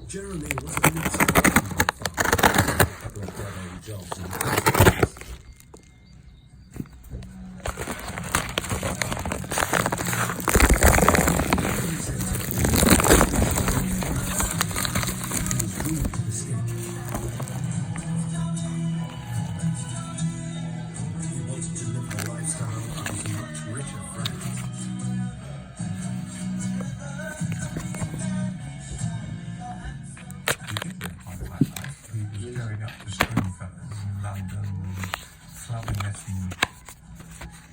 Jeremy was a little a couple of brotherly jobs in the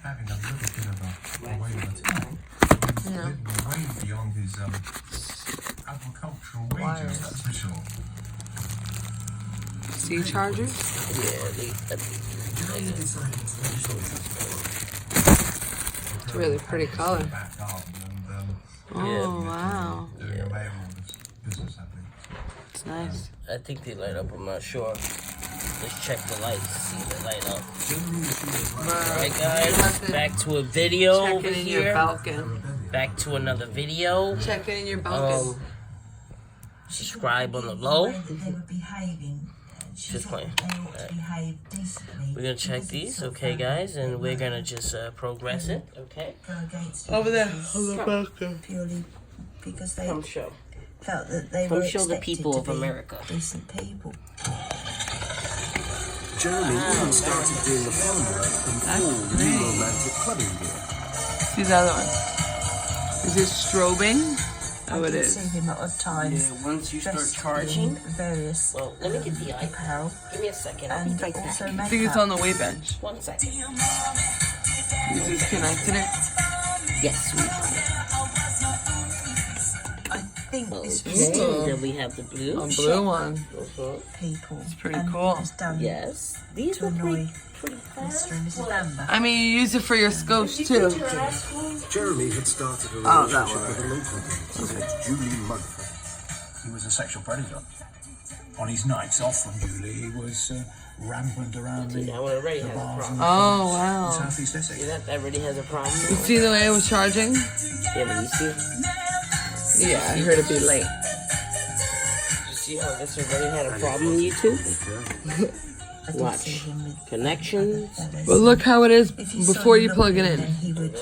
having a little bit of a way of time. Living way beyond his agricultural wages, that's for sure. C chargers? It's really pretty color. Oh, wow. It's nice. I think they light up, I'm not sure. Let's check the lights, see if they light up. Alright guys, back to a video over Check it in your here. balcony. Back to another video. Check it in your balcony. Subscribe on the low. They were behaving. Just playing. They ought to behave decently. We're gonna check these, okay guys, and we're gonna just progress it, okay? Go against Over there, because on the balcony. purely because they Come show. felt that they Come were show the expected people to of be America. decent people. Jeremy even started doing the farm work in full new romantic clubbing gear. See the other one. Is it strobing? Oh, it I is. see him at odd times. Yeah, once you start dressed charging. in various Well, let me get the iPad. apparel Give me a second. I'll be and right back. also I makeup. think it's on the weight bench. 1 second. You just connected it. Yes, we I think this was Okay, still then we have the blue. A blue one. people. It's pretty cool. It was done Yes. These to are annoy pretty Mr. and Mrs. Bamber. I mean, you use it for your scotch too. Jeremy had started a Oh, that relationship one. with a local dancer, Julie Mugford. He was a sexual predator. On his nights off from Julie, he was rampant around the That one already has a bars problem. and Oh, clubs in wow. Southeast Essex. See that? That already has a problem. You see the way it was charging? Yeah, but you see? Yeah, I heard it be late. You see how this already had a problem, YouTube? I did Watch. see him with Connections. feathers. But look how it is If you saw before him you plug it looking, in. then he would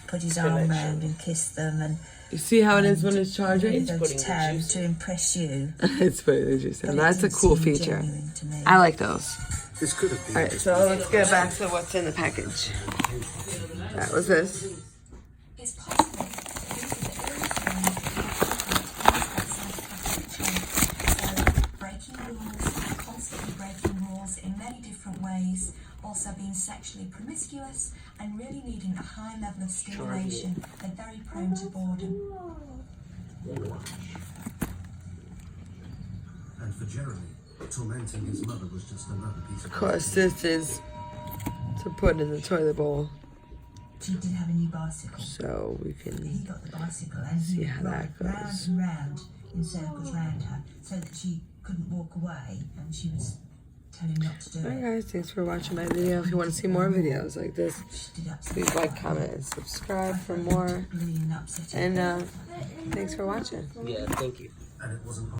put his arm round and kiss them and You see how it is when it's charging? go putting to the town juice to impress you. It's pretty interesting. But it That's a did cool seem feature. genuine to me. I like those. This could have been Alright, so let's get back to what's in the package. That was this. It's possible. Breaking rules, constantly breaking rules in many different ways, also being sexually promiscuous and really needing a high level of stimulation. They're very prone to boredom. And for Jeremy, tormenting his mother was just another piece of Of course, this is to put in the toilet bowl She did have a new bicycle. so we He can. got the bicycle and See he how would that ride round goes. and round in circles round her so that she couldn't walk away and she was telling him not to do Alright it. guys, thanks for watching my video. If you want to see more videos like this, She did absolutely please like, comment, and subscribe for more. really upsetting. And thanks for watching. Yeah, thank you. and it wasn't